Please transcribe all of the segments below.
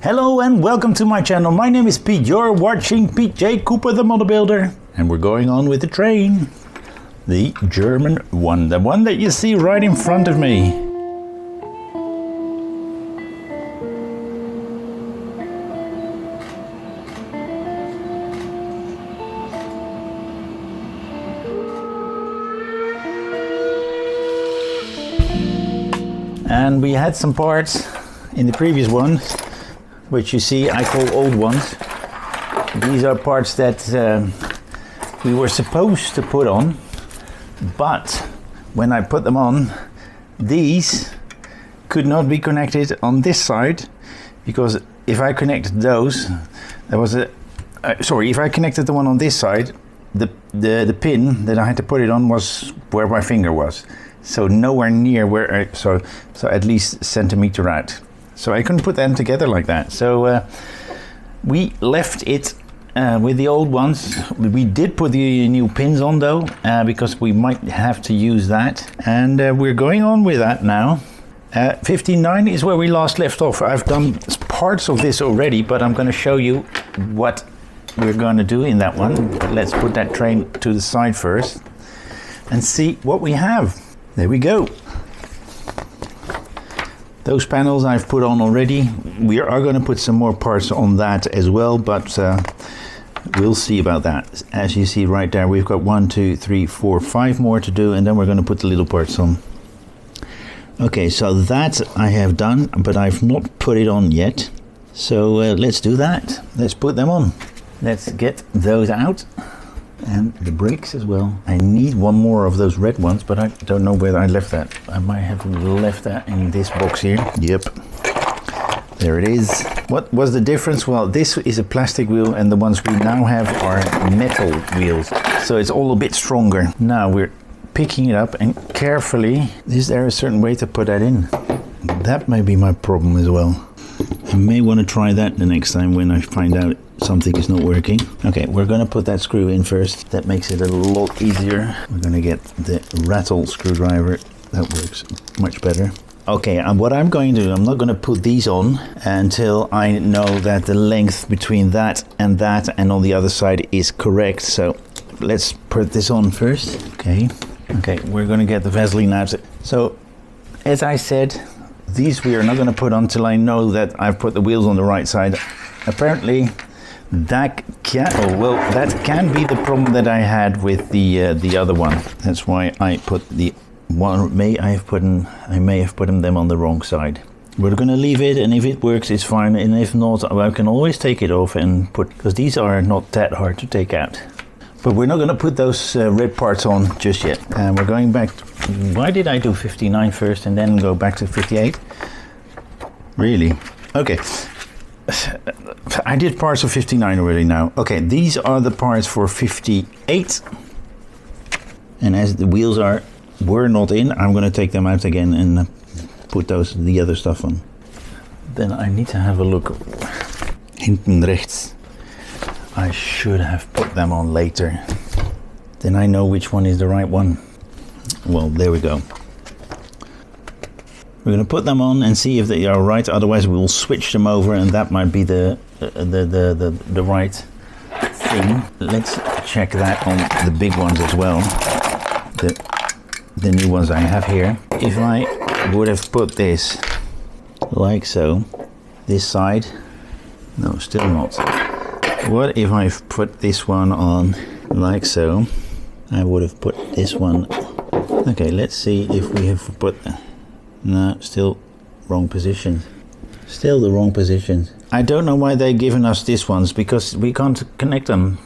Hello and welcome to my channel. My name is Pete. You're watching Pete J. Cooper the Model Builder. And we're going on with the train. The German one. The one that you see right in front of me. And we had some parts in the previous one, which you see I call old ones. These are parts that we were supposed to put on, but when I put them on, these could not be connected on this side, because if I connected those, there was a if I connected the one on this side, the pin that I had to put it on was where my finger was, so nowhere near where so at least a centimeter out. So I couldn't put them together like that. So we left it with the old ones. We did put the new pins on though, because we might have to use that. And we're going on with that now. 59 is where we last left off. I've done parts of this already, but I'm going to show you what we're going to do in that one. But let's put that train to the side first and see what we have. There we go. Those panels I've put on already. We are going to put some more parts on that as well, but we'll see about that. As you see right there, we've got 1, 2, 3, 4, 5 more to do, and then we're going to put the little parts on. Okay, so that I have done, but I've not put it on yet. So let's do that. Let's put them on. Let's get those out. And the brakes as well. I need one more of those red ones, but I don't know where I left that. I might have left that in this box here. Yep. There it is. What was the difference? Well, this is a plastic wheel and the ones we now have are metal wheels. So it's all a bit stronger. Now we're picking it up and carefully, is there a certain way to put that in? That may be my problem as well. I may want to try that the next time when I find out something is not working. Okay, we're going to put that screw in first. That makes it a lot easier. We're going to get the rattle screwdriver. That works much better. Okay, and what I'm going to do, I'm not going to put these on until I know that the length between that and on the other side is correct. So let's put this on first. Okay, we're going to get the Vaseline out. So as I said, these we are not going to put on till I know that I've put the wheels on the right side. Apparently that can be the problem that I had with the other one. That's why I put the one. I may have put them on the wrong side. We're going to leave it, and if it works, it's fine. And if not, I can always take it off and put, because these are not that hard to take out. But we're not going to put those red parts on just yet. And we're going back. Why did I do 59 first and then go back to 58? Really? Okay. I did parts of 59 already now. Okay, these are the parts for 58. And as the wheels were not in, I'm going to take them out again and put the other stuff on. Then I need to have a look. Hinten rechts. I should have put them on later. Then I know which one is the right one. Well, there we go. We're going to put them on and see if they are right. Otherwise, we will switch them over, and that might be the right thing. Let's check that on the big ones as well. The new ones I have here. If I would have put this like so, this side, no, still not. What if I put this one on like so? I would have put this one. Okay, let's see if we have put. No, still wrong position. Still the wrong position. I don't know why they've given us these ones, because we can't connect them.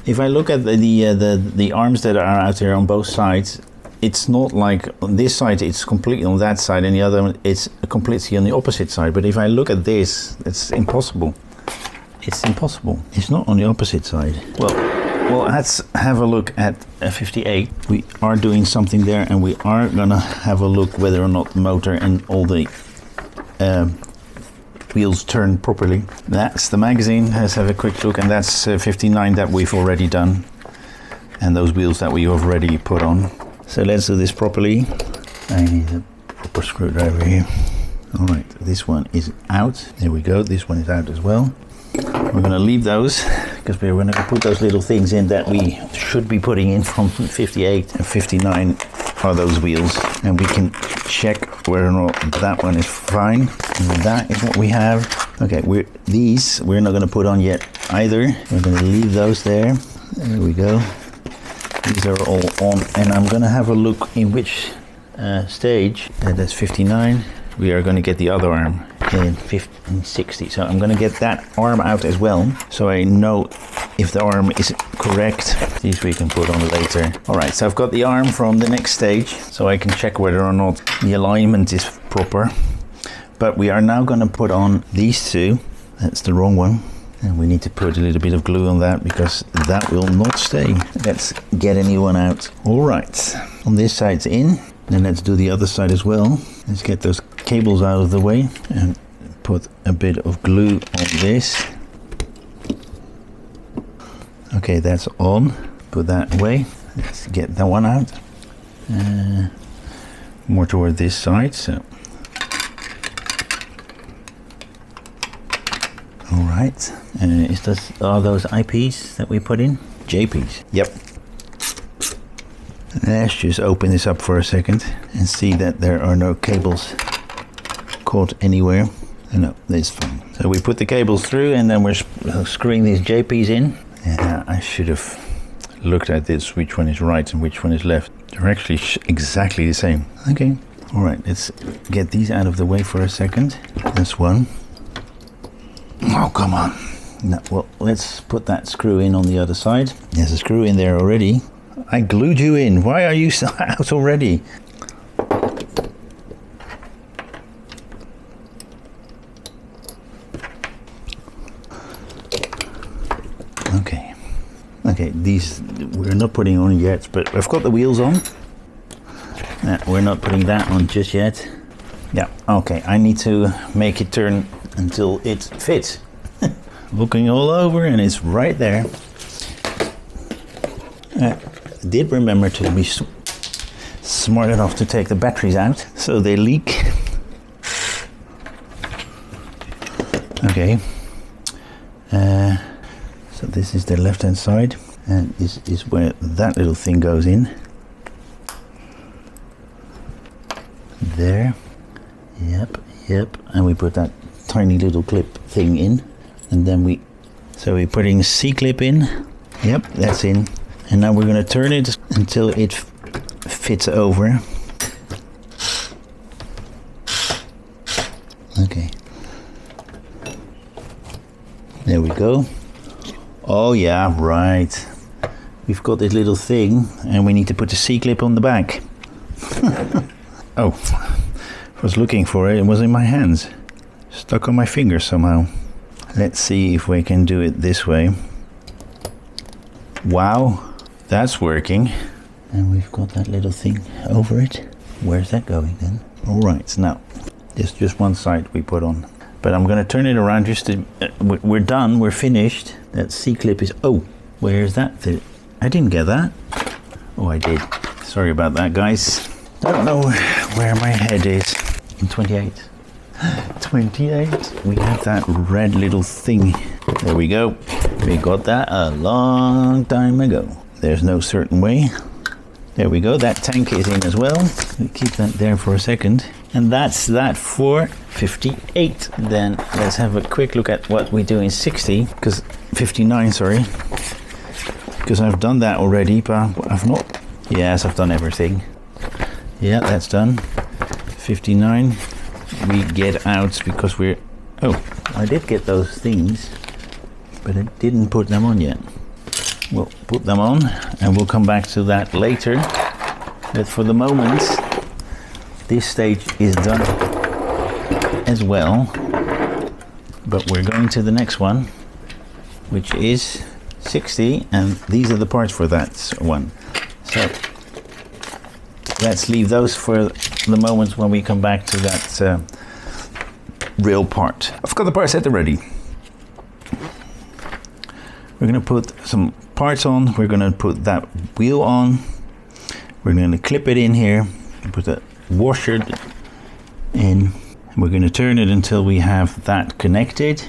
If I look at the arms that are out here on both sides, it's not like on this side it's completely on that side, and the other one it's completely on the opposite side. But if I look at this, it's impossible. It's impossible. It's not on the opposite side. Well, let's have a look at 58. We are doing something there, and we are gonna have a look whether or not the motor and all the wheels turn properly. That's the magazine. Let's have a quick look, and that's 59 that we've already done, and those wheels that we have already put on. So let's do this properly. I need a proper screwdriver here. All right, this one is out. There we go, this one is out as well. We're going to leave those because we're going to put those little things in that we should be putting in from 58 and 59 are those wheels, and we can check whether or not that one is fine. And that is what we have. Okay, we're not going to put on yet either. We're going to leave those there. There we go. These are all on, and I'm going to have a look in which stage. That's 59. We are going to get the other arm in 60. So I'm going to get that arm out as well, so I know if the arm is correct. These we can put on later. All right, so I've got the arm from the next stage, so I can check whether or not the alignment is proper. But we are now going to put on these two. That's the wrong one. And we need to put a little bit of glue on that because that will not stay. Let's get a new one out. All right, on this side's in. Then let's do the other side as well. Let's get those cables out of the way and put a bit of glue on this. Okay, that's on. Put that away. Let's get that one out. More toward this side. So, all right. Are those IPs that we put in? JPs. Yep. Let's just open this up for a second and see that there are no cables caught anywhere. No, that's fine. So we put the cables through and then we're screwing these JPs in. Yeah, I should have looked at this, which one is right and which one is left. They're actually exactly the same. Okay, all right, let's get these out of the way for a second. That's one. Oh, come on. No, well, let's put that screw in on the other side. There's a screw in there already. I glued you in. Why are you so out already? Okay, these we're not putting on yet, but I've got the wheels on. We're not putting that on just yet. Yeah, okay, I need to make it turn until it fits. Looking all over and it's right there. Did remember to be smart enough to take the batteries out so they leak. Okay, so this is the left hand side and this is where that little thing goes in. There, yep, and we put that tiny little clip thing in, and then we're putting a C-clip in. Yep, that's in. And now we're going to turn it until it fits over. Okay. There we go. Oh yeah, right. We've got this little thing and we need to put the C-clip on the back. Oh, I was looking for it. It was in my hands. Stuck on my finger somehow. Let's see if we can do it this way. Wow. That's working. And we've got that little thing over it. Where's that going then? All right, now there's just one side we put on. But I'm going to turn it around just to... we're done, we're finished. That C-clip is... Oh, where's that? I didn't get that. Oh, I did. Sorry about that, guys. Don't know where my head is. 28. 28. We have that red little thing. There we go. We got that a long time ago. There's no certain way. There we go. That tank is in as well. We keep that there for a second. And that's that for 58. Then let's have a quick look at what we do in 60. 59, sorry. Because I've done that already, but I've not. Yes, I've done everything. Yeah, that's done. 59. We get out because we're... Oh, I did get those things, but I didn't put them on yet. We'll put them on and we'll come back to that later. But for the moment, this stage is done as well. But we're going to the next one, which is 60, and these are the parts for that one. So let's leave those for the moment when we come back to that real part. I've got the part set ready. We're going to put some parts on. We're going to put that wheel on. We're going to clip it in here. Put the washer in, We're going to turn it until we have that connected.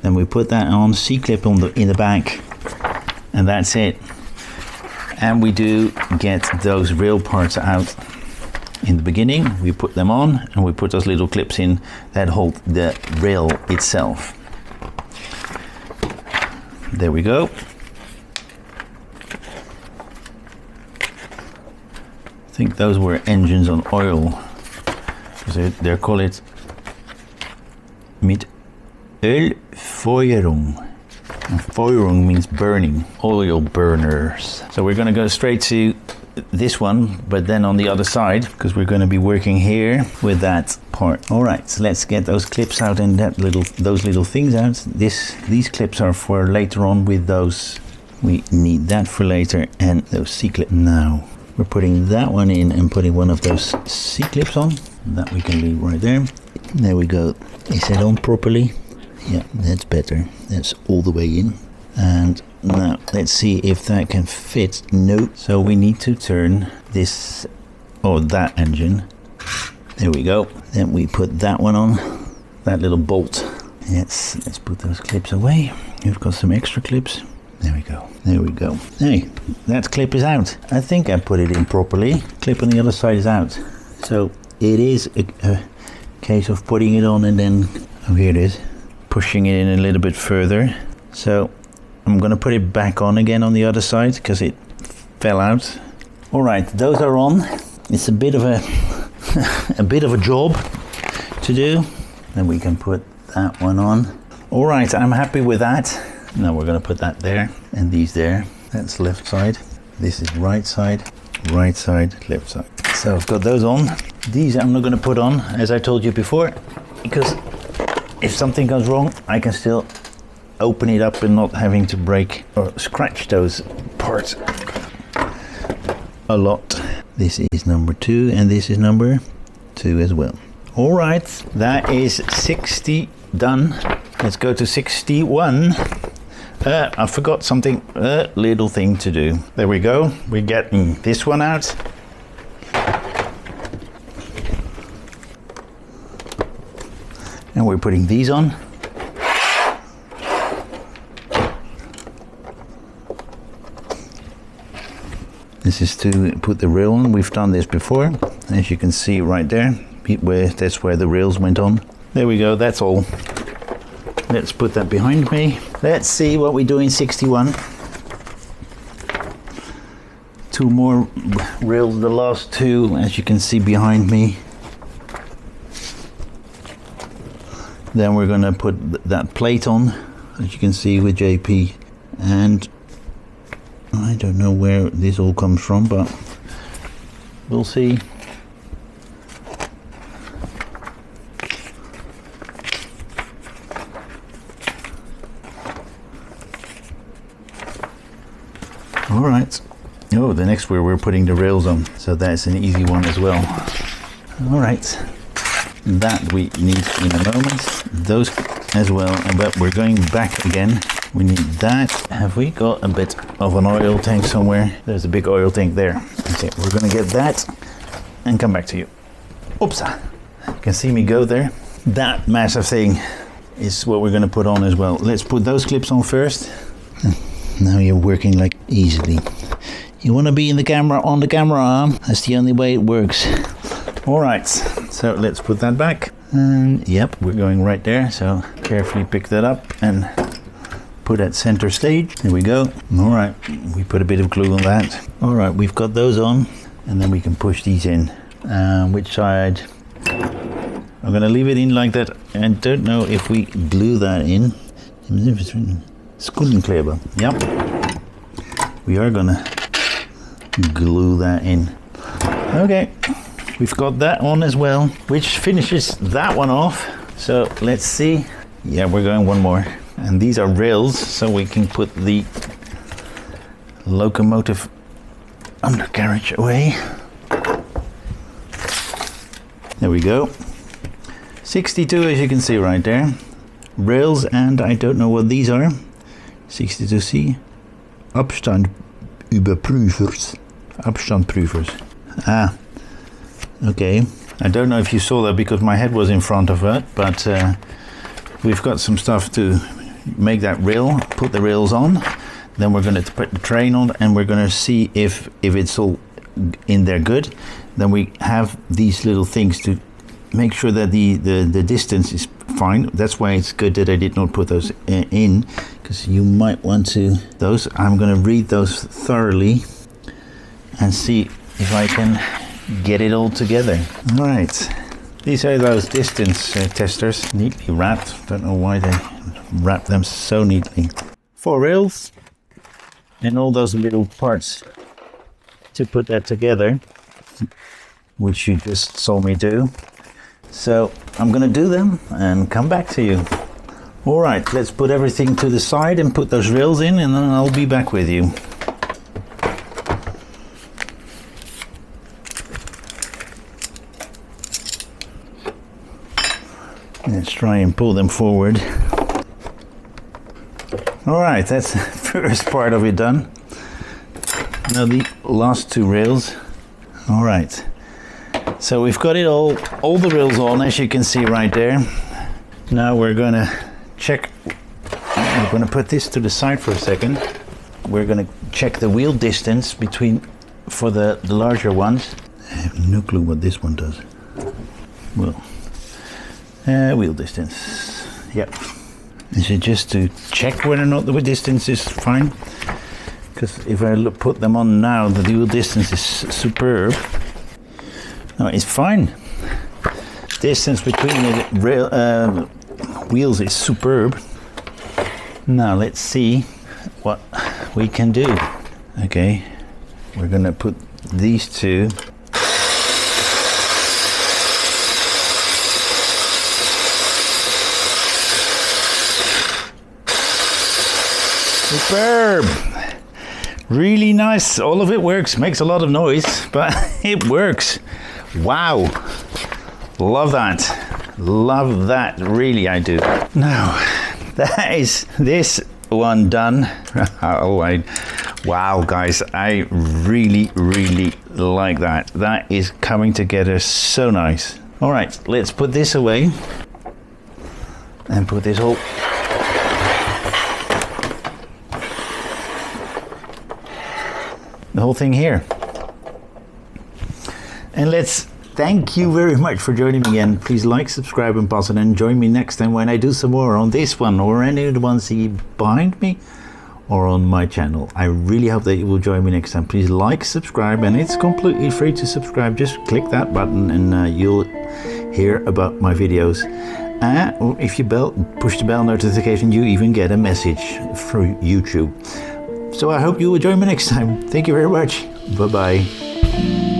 Then we put that on, C-clip on in the back, and that's it. And we do get those rail parts out in the beginning. We put them on, and we put those little clips in that hold the rail itself. There we go. I think those were engines on oil. They call it mit Ölfeuerung. And Feuerung means burning, oil burners. So we're going to go straight to this one, but then on the other side, because we're going to be working here with that part. All right, so let's get those clips out and those little things out. These clips are for later on with those. We need that for later, and those C-clips. Now we're putting that one in and putting one of those C-clips on. That we can leave right there. There we go. Is it on properly? Yeah, that's better. That's all the way in. And now let's see if that can fit. No. So we need to turn this or that engine. There we go. Then we put that one on. That little bolt. Let's put those clips away. We've got some extra clips. There we go. There we go. Hey, that clip is out. I think I put it in properly. Clip on the other side is out. So it is a case of putting it on and then, oh, here it is, pushing it in a little bit further. So I'm going to put it back on again on the other side because it fell out. All right, those are on. It's a bit of a job to do. Then we can put that one on. All right, I'm happy with that. Now we're going to put that there and these there. That's left side. This is right side, left side. So I've got those on. These I'm not going to put on, as I told you before, because if something goes wrong, I can still open it up and not having to break or scratch those parts a lot. This is number 2 and this is number 2 as well. All right, that is 60 done. Let's go to 61. I forgot something, a little thing to do. There we go. We're getting this one out. And we're putting these on. This is to put the rail on. We've done this before. As you can see right there, that's where the rails went on. There we go, that's all. Let's put that behind me. Let's see what we do in 61. 2 more rails, the last 2, as you can see behind me. Then we're going to put that plate on, as you can see with JP. And I don't know where this all comes from, but we'll see. All right. Oh, the next we're putting the rails on, so that's an easy one as well. All right. That we need in a moment. Those as well, but we're going back again. We need that. Have we got a bit of an oil tank somewhere? There's a big oil tank there. Okay, we're gonna get that and come back to you. Oops, you can see me go there. That massive thing is what we're gonna put on as well. Let's put those clips on first. Now you're working like easily. You want to be in the camera, on the camera arm. That's the only way it works. All right, so let's put that back. And yep, we're going right there. So carefully pick that up and put at center stage. There we go. All right, we put a bit of glue on that. All right, we've got those on, and then we can push these in. Which side? I'm gonna leave it in like that. I don't know if we glue that in. Skuldenkleber. Yep. We are gonna glue that in. Okay. We've got that on as well, which finishes that one off. So let's see. Yeah, we're going one more. And these are rails, so we can put the locomotive undercarriage away. There we go. 62, as you can see right there. Rails, and I don't know what these are. 62C. Abstandüberprüfers. Abstandprüfers. Ah. Okay. I don't know if you saw that because my head was in front of it, but we've got some stuff to make that rail, put the rails on. Then we're going to put the train on, and we're going to see if it's all in there good. Then we have these little things to make sure that the distance is fine. That's why it's good that I did not put those in, because you might want to those. I'm going to read those thoroughly and see if I can get it all together. All right, these are those distance testers, neatly wrapped. Don't know why they wrap them so neatly. 4 rails and all those little parts to put that together, which you just saw me do. So I'm gonna do them and come back to you. All right, let's put everything to the side and put those rails in, and then I'll be back with you. Let's try and pull them forward. All right, that's the first part of it done. Now the last 2 rails. All right, so we've got it all the rails on, as you can see right there. Now we're gonna check, we're gonna put this to the side for a second. We're gonna check the wheel distance for the larger ones. I have no clue what this one does. Well, wheel distance, yep. Is it just to check whether or not the distance is fine? Because if I put them on now, the wheel distance is superb. No, it's fine. Distance between the wheels is superb. Now let's see what we can do. Okay, we're gonna put these 2. Superb! Really nice. All of it works. Makes a lot of noise, but it works. Wow. Love that. Love that. Really, I do. Now, that is this one done. Wow, guys. I really, really like that. That is coming together so nice. All right, let's put this away and put this whole thing here. And let's thank you very much for joining me again. Please like, subscribe and pass it, and join me next time when I do some more on this one or any of the ones behind me or on my channel. I really hope that you will join me next time. Please like, subscribe, and it's completely free to subscribe. Just click that button and you'll hear about my videos. Or if you push the bell notification, you even get a message through YouTube. So I hope you will join me next time. Thank you very much. Bye-bye.